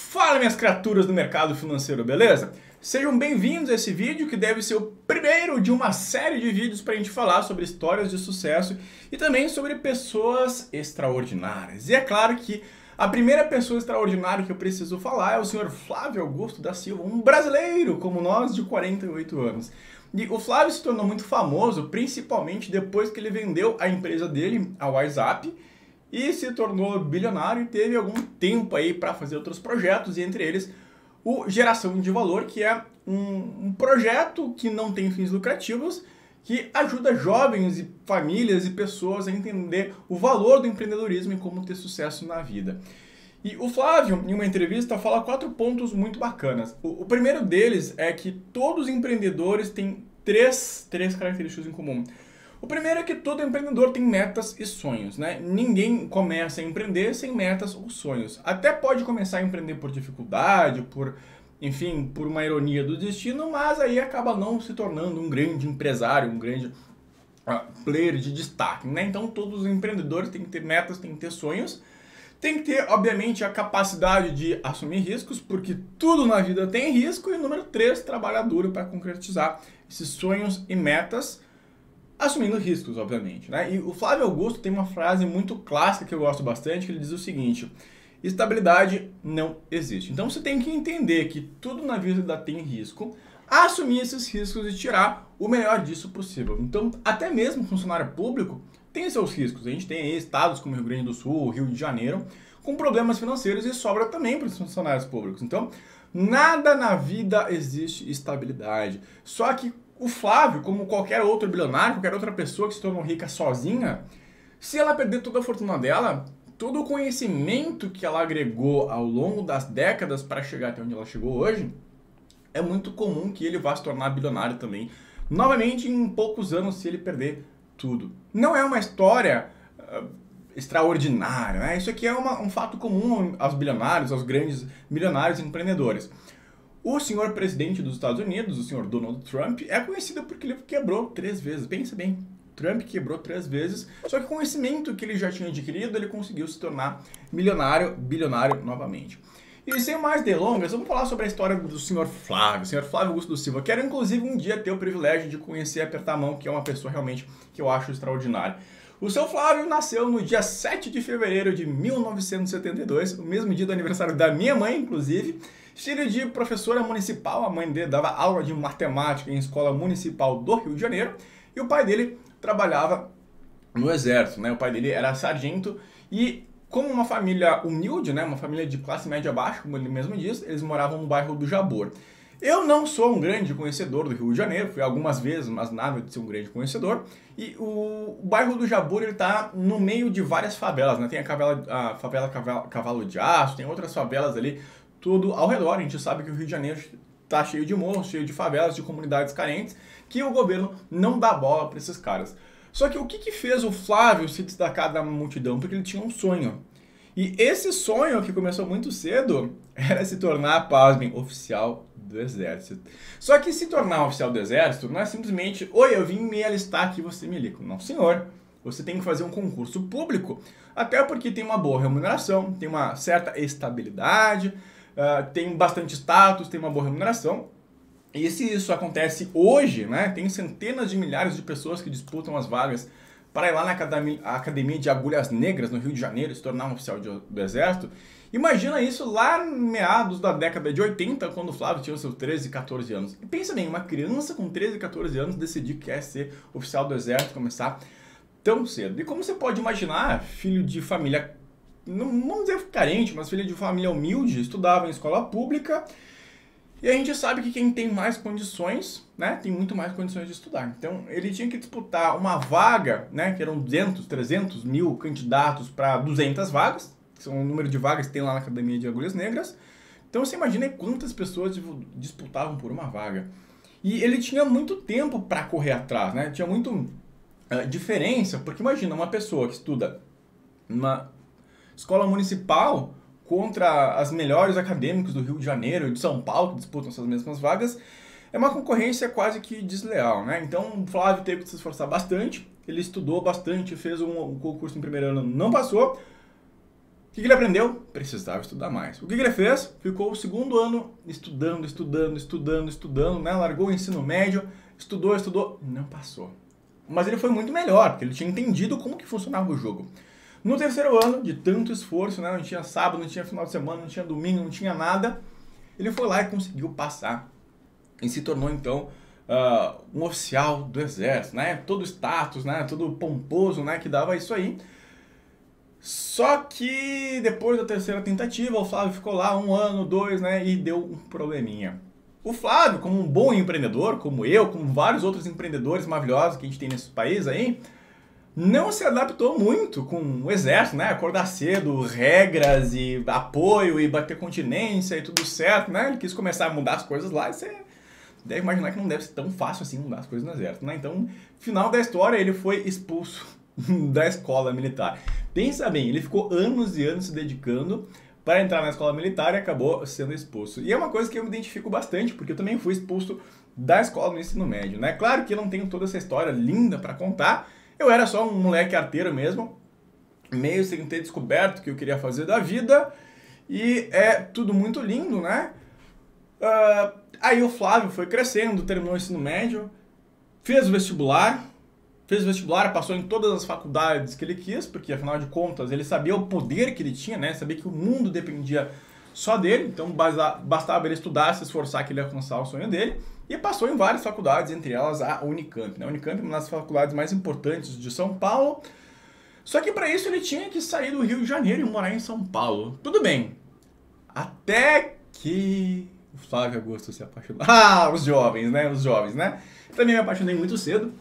Fala, minhas criaturas do mercado financeiro, beleza? Sejam bem-vindos a esse vídeo que deve ser o primeiro de uma série de vídeos para a gente falar sobre histórias de sucesso e também sobre pessoas extraordinárias. E é claro que a primeira pessoa extraordinária que eu preciso falar é o senhor Flávio Augusto da Silva, um brasileiro como nós de 48 anos. E o Flávio se tornou muito famoso principalmente depois que ele vendeu a empresa dele, a WhatsApp, e se tornou bilionário e teve algum tempo aí para fazer outros projetos, e entre eles o Geração de Valor, que é um projeto que não tem fins lucrativos, que ajuda jovens e famílias e pessoas a entender o valor do empreendedorismo e como ter sucesso na vida. E o Flávio, em uma entrevista, fala 4 pontos muito bacanas. O primeiro deles é que todos os empreendedores têm três características em comum. O primeiro é que todo empreendedor tem metas e sonhos, né? Ninguém começa a empreender sem metas ou sonhos. Até pode começar a empreender por dificuldade, enfim, por uma ironia do destino, mas aí acaba não se tornando um grande empresário, um grande player de destaque, né? Então todos os empreendedores têm que ter metas, têm que ter sonhos, tem que ter, obviamente, a capacidade de assumir riscos, porque tudo na vida tem risco. E número 3, trabalhar duro para concretizar esses sonhos e metas, assumindo riscos, obviamente, né? E o Flávio Augusto tem uma frase muito clássica que eu gosto bastante, que ele diz o seguinte: estabilidade não existe. Então você tem que entender que tudo na vida tem risco, assumir esses riscos e tirar o melhor disso possível. Então, até mesmo funcionário público tem seus riscos. A gente tem aí estados como Rio Grande do Sul, Rio de Janeiro, com problemas financeiros, e sobra também para os funcionários públicos. Então, nada na vida existe estabilidade. Só que o Flávio, como qualquer outro bilionário, qualquer outra pessoa que se tornou rica sozinha, se ela perder toda a fortuna dela, todo o conhecimento que ela agregou ao longo das décadas para chegar até onde ela chegou hoje, é muito comum que ele vá se tornar bilionário também, novamente em poucos anos, se ele perder tudo. Não é uma história extraordinária, né? Isso aqui é um fato comum aos bilionários, aos grandes milionários e empreendedores. O senhor presidente dos Estados Unidos, o senhor Donald Trump, é conhecido porque ele quebrou 3 vezes. Pensa bem, Trump quebrou 3 vezes, só que com o conhecimento que ele já tinha adquirido, ele conseguiu se tornar milionário, bilionário novamente. E sem mais delongas, vamos falar sobre a história do senhor Flávio Augusto da Silva. Quero inclusive um dia ter o privilégio de conhecer e apertar a mão, que é uma pessoa realmente que eu acho extraordinária. O seu Flávio nasceu no dia 7 de fevereiro de 1972, o mesmo dia do aniversário da minha mãe, inclusive. Filho de professora municipal, a mãe dele dava aula de matemática em escola municipal do Rio de Janeiro, e o pai dele trabalhava no exército, né? O pai dele era sargento, e como uma família humilde, né? Uma família de classe média baixa, como ele mesmo diz, eles moravam no bairro do Jabor. Eu não sou um grande conhecedor do Rio de Janeiro, fui algumas vezes, mas nada de ser um grande conhecedor. E o bairro do Jabor, ele tá no meio de várias favelas, né? Tem a favela Cavalo de Aço, tem outras favelas ali, tudo ao redor. A gente sabe que o Rio de Janeiro tá cheio de morros, cheio de favelas, de comunidades carentes, que o governo não dá bola para esses caras. Só que o que fez o Flávio se destacar da multidão? Porque ele tinha um sonho. E esse sonho, que começou muito cedo, era se tornar, pasmem, oficial do exército. Só que se tornar oficial do exército não é simplesmente: oi, eu vim me alistar aqui, você me liga. Não, senhor. Você tem que fazer um concurso público, até porque tem uma boa remuneração, tem uma certa estabilidade, tem bastante status, tem uma boa remuneração. E se isso acontece hoje, né, tem centenas de milhares de pessoas que disputam as vagas para ir lá na Academia de Agulhas Negras, no Rio de Janeiro, se tornar um oficial do Exército. Imagina isso lá em meados da década de 80, quando o Flávio tinha os seus 13, 14 anos. E pensa bem, uma criança com 13, 14 anos decidir que quer ser oficial do Exército, começar tão cedo. E como você pode imaginar, filho de família, não vamos dizer carente, mas filho de família humilde, estudava em escola pública. E a gente sabe que quem tem mais condições, né, tem muito mais condições de estudar. Então, ele tinha que disputar uma vaga, né, que eram 200, 300 mil candidatos para 200 vagas, que são o número de vagas que tem lá na Academia de Agulhas Negras. Então, você imagina quantas pessoas disputavam por uma vaga. E ele tinha muito tempo para correr atrás, né, tinha muito diferença, porque imagina uma pessoa que estuda numa escola municipal contra as melhores acadêmicos do Rio de Janeiro e de São Paulo, que disputam essas mesmas vagas, é uma concorrência quase que desleal, né? Então o Flávio teve que se esforçar bastante, ele estudou bastante, fez um concurso no primeiro ano, não passou, que ele aprendeu? Precisava estudar mais. O que ele fez? Ficou o segundo ano estudando, né? Largou o ensino médio, estudou, não passou. Mas ele foi muito melhor, porque ele tinha entendido como que funcionava o jogo. No terceiro ano, de tanto esforço, né? Não tinha sábado, não tinha final de semana, não tinha domingo, não tinha nada, ele foi lá e conseguiu passar. E se tornou, então, um oficial do exército, né? Todo status, né? Todo pomposo, né? Que dava isso aí. Só que depois da terceira tentativa, o Flávio ficou lá 1 ano, 2, né? E deu um probleminha. O Flávio, como um bom empreendedor, como eu, como vários outros empreendedores maravilhosos que a gente tem nesse país aí, não se adaptou muito com o exército, né? Acordar cedo, regras e apoio e bater continência e tudo certo, né? Ele quis começar a mudar as coisas lá e você deve imaginar que não deve ser tão fácil assim mudar as coisas no exército, né? Então, final da história, ele foi expulso da escola militar. Pensa bem, ele ficou anos e anos se dedicando para entrar na escola militar e acabou sendo expulso. E é uma coisa que eu me identifico bastante, porque eu também fui expulso da escola no ensino médio, né? Claro que eu não tenho toda essa história linda para contar, eu era só um moleque arteiro mesmo, meio sem ter descoberto o que eu queria fazer da vida, e é tudo muito lindo, né? Aí o Flávio foi crescendo, terminou o ensino médio, fez o vestibular, passou em todas as faculdades que ele quis, porque afinal de contas ele sabia o poder que ele tinha, né? Sabia que o mundo dependia só dele, então bastava ele estudar, se esforçar que ele ia alcançar o sonho dele, e passou em várias faculdades, entre elas a Unicamp, né? A Unicamp é uma das faculdades mais importantes de São Paulo, só que para isso ele tinha que sair do Rio de Janeiro e morar em São Paulo. Tudo bem, até que o Flávio Augusto se apaixonou. Os jovens, né? Também me apaixonei muito cedo.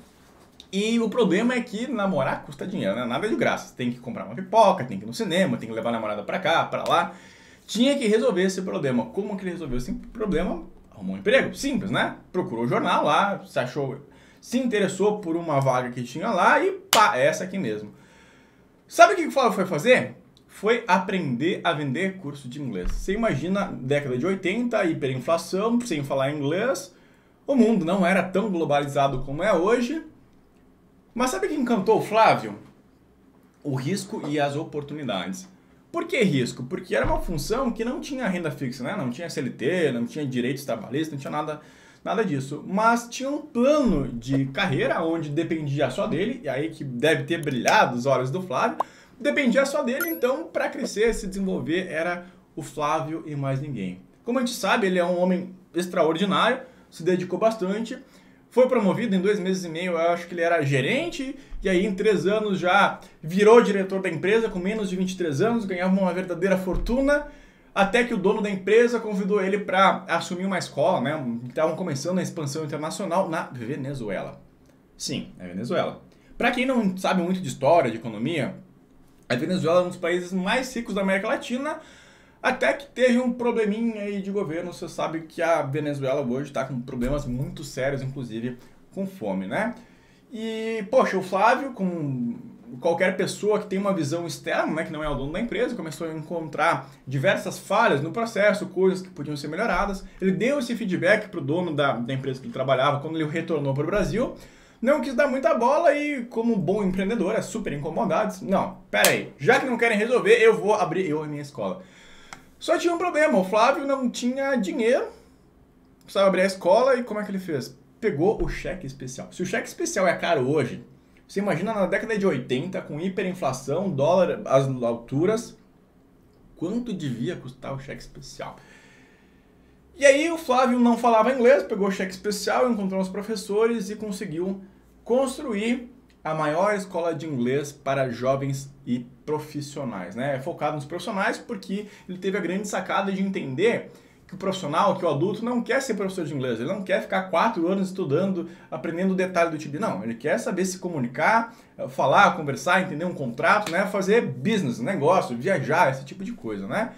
E o problema é que namorar custa dinheiro, né? Nada de graça. Tem que comprar uma pipoca, tem que ir no cinema, tem que levar a namorada pra cá, pra lá. Tinha que resolver esse problema. Como que ele resolveu esse problema? Arrumou um emprego. Simples, né? Procurou o jornal lá, se interessou por uma vaga que tinha lá e pá, é essa aqui mesmo. Sabe o que o Flávio foi fazer? Foi aprender a vender curso de inglês. Você imagina, década de 80, hiperinflação, sem falar inglês, o mundo não era tão globalizado como é hoje. Mas sabe o que encantou o Flávio? O risco e as oportunidades. Por que risco? Porque era uma função que não tinha renda fixa, né? Não tinha CLT, não tinha direitos trabalhistas, não tinha nada disso. Mas tinha um plano de carreira onde dependia só dele, e aí que deve ter brilhado os olhos do Flávio, dependia só dele, então para crescer, se desenvolver, era o Flávio e mais ninguém. Como a gente sabe, ele é um homem extraordinário, se dedicou bastante, foi promovido em 2 meses e meio, eu acho que ele era gerente, e aí em 3 anos já virou diretor da empresa, com menos de 23 anos, ganhava uma verdadeira fortuna, até que o dono da empresa convidou ele para assumir uma escola, né? Estavam começando a expansão internacional na Venezuela. Sim, é Venezuela. Para quem não sabe muito de história, de economia, a Venezuela é um dos países mais ricos da América Latina, até que teve um probleminha aí de governo. Você sabe que a Venezuela hoje está com problemas muito sérios, inclusive com fome, né? E, poxa, o Flávio, com qualquer pessoa que tem uma visão externa, né, que não é o dono da empresa, começou a encontrar diversas falhas no processo, coisas que podiam ser melhoradas. Ele deu esse feedback para o dono da empresa que ele trabalhava quando ele retornou para o Brasil. Não quis dar muita bola e, como um bom empreendedor, é super incomodado. Não, pera aí, já que não querem resolver, eu vou abrir a minha escola. Só tinha um problema, o Flávio não tinha dinheiro, precisava abrir a escola, e como é que ele fez? Pegou o cheque especial. Se o cheque especial é caro hoje, você imagina na década de 80, com hiperinflação, dólar às alturas, quanto devia custar o cheque especial? E aí o Flávio não falava inglês, pegou o cheque especial, encontrou os professores e conseguiu construir a maior escola de inglês para jovens e profissionais, né? É focado nos profissionais porque ele teve a grande sacada de entender que o profissional, que o adulto não quer ser professor de inglês, ele não quer ficar 4 anos estudando, aprendendo o detalhe do tipo, não, ele quer saber se comunicar, falar, conversar, entender um contrato, né? Fazer business, negócio, viajar, esse tipo de coisa, né?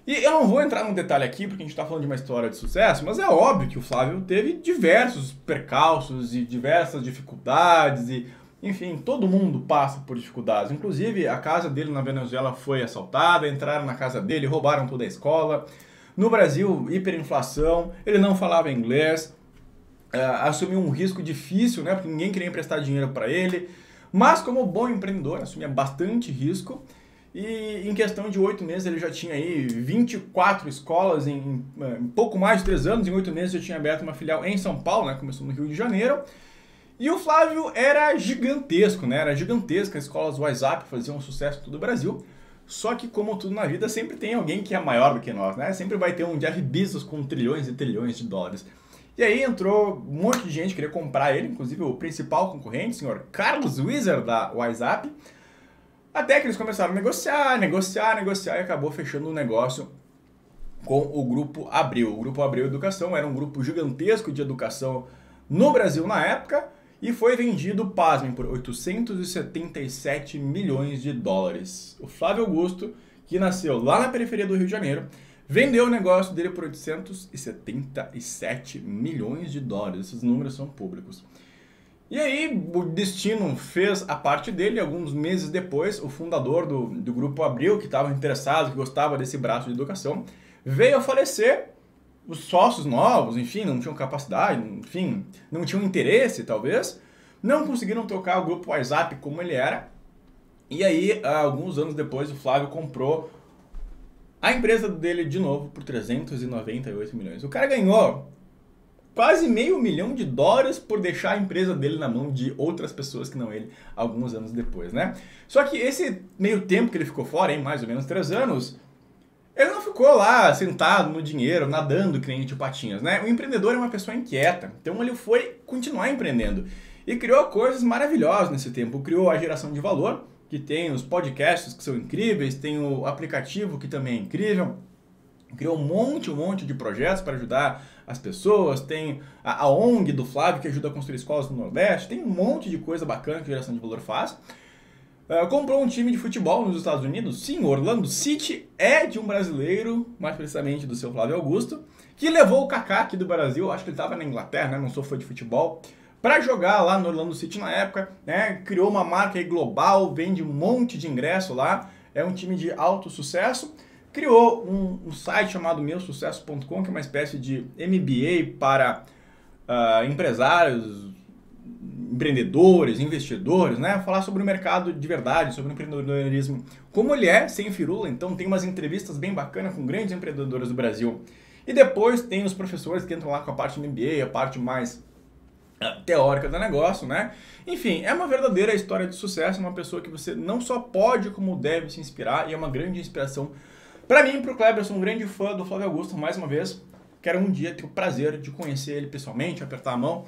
E eu não vou entrar no detalhe aqui, porque a gente está falando de uma história de sucesso, mas é óbvio que o Flávio teve diversos percalços e diversas dificuldades, e, enfim, todo mundo passa por dificuldades. Inclusive, a casa dele na Venezuela foi assaltada, entraram na casa dele, roubaram toda a escola. No Brasil, hiperinflação, ele não falava inglês, assumiu um risco difícil, né, porque ninguém queria emprestar dinheiro para ele, mas como bom empreendedor, assumia bastante risco. E em questão de 8 meses ele já tinha aí 24 escolas em pouco mais de 3 anos. Em 8 meses já tinha aberto uma filial em São Paulo, né? Começou no Rio de Janeiro. E o Flávio era gigantesco, né? Era gigantesca, as escolas WhatsApp faziam um sucesso em todo o Brasil. Só que, como tudo na vida, sempre tem alguém que é maior do que nós, né? Sempre vai ter um Jeff Bezos com trilhões e trilhões de dólares. E aí entrou um monte de gente que queria comprar ele, inclusive o principal concorrente, o senhor Carlos Wizard da WhatsApp. Até que eles começaram a negociar e acabou fechando um negócio com o Grupo Abril. O Grupo Abril Educação era um grupo gigantesco de educação no Brasil na época e foi vendido, pasmem, por 877 milhões de dólares. O Flávio Augusto, que nasceu lá na periferia do Rio de Janeiro, vendeu o negócio dele por 877 milhões de dólares. Esses números são públicos. E aí o destino fez a parte dele. Alguns meses depois, o fundador do Grupo Abril, que estava interessado, que gostava desse braço de educação, veio a falecer. Os sócios novos, enfim, não tinham capacidade, enfim, não tinham interesse, talvez, não conseguiram tocar o Grupo WhatsApp como ele era. E aí, alguns anos depois, o Flávio comprou a empresa dele de novo por 398 milhões. O cara ganhou quase $500 mil por deixar a empresa dele na mão de outras pessoas que não ele, alguns anos depois, né? Só que esse meio tempo que ele ficou fora, hein, mais ou menos 3 anos, ele não ficou lá sentado no dinheiro, nadando que nem de patinhas, né? O empreendedor é uma pessoa inquieta, então ele foi continuar empreendendo e criou coisas maravilhosas nesse tempo. Criou a geração de valor, que tem os podcasts que são incríveis, tem o aplicativo que também é incrível, criou um monte de projetos para ajudar as pessoas, tem a ONG do Flávio que ajuda a construir escolas no Nordeste, tem um monte de coisa bacana que a geração de valor faz. Comprou um time de futebol nos Estados Unidos. Sim, Orlando City é de um brasileiro, mais precisamente do seu Flávio Augusto, que levou o Kaká aqui do Brasil, acho que ele estava na Inglaterra, né, não sou fã de futebol, para jogar lá no Orlando City na época, né, criou uma marca aí global, vende um monte de ingresso lá, é um time de alto sucesso, criou um site chamado meusucesso.com, que é uma espécie de MBA para empresários, empreendedores, investidores, né? Falar sobre o mercado de verdade, sobre o empreendedorismo, como ele é, sem firula. Então tem umas entrevistas bem bacanas com grandes empreendedores do Brasil. E depois tem os professores que entram lá com a parte do MBA, a parte mais teórica do negócio, né? Enfim, é uma verdadeira história de sucesso, uma pessoa que você não só pode, como deve se inspirar, e é uma grande inspiração para mim e para o Kleber. Eu sou um grande fã do Flávio Augusto, mais uma vez. Quero um dia ter o prazer de conhecer ele pessoalmente, apertar a mão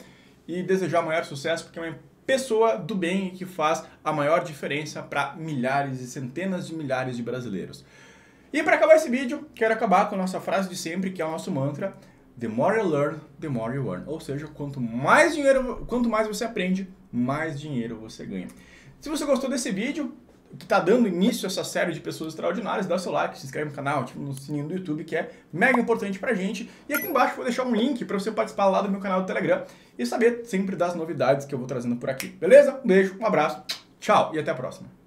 e desejar maior sucesso, porque é uma pessoa do bem que faz a maior diferença para milhares e centenas de milhares de brasileiros. E para acabar esse vídeo, quero acabar com a nossa frase de sempre, que é o nosso mantra: The more you learn, the more you earn. Ou seja, quanto mais você aprende, mais dinheiro você ganha. Se você gostou desse vídeo, que está dando início a essa série de pessoas extraordinárias, dá seu like, se inscreve no canal, ativa no sininho do YouTube, que é mega importante pra gente. E aqui embaixo eu vou deixar um link para você participar lá do meu canal do Telegram e saber sempre das novidades que eu vou trazendo por aqui. Beleza? Um beijo, um abraço, tchau e até a próxima.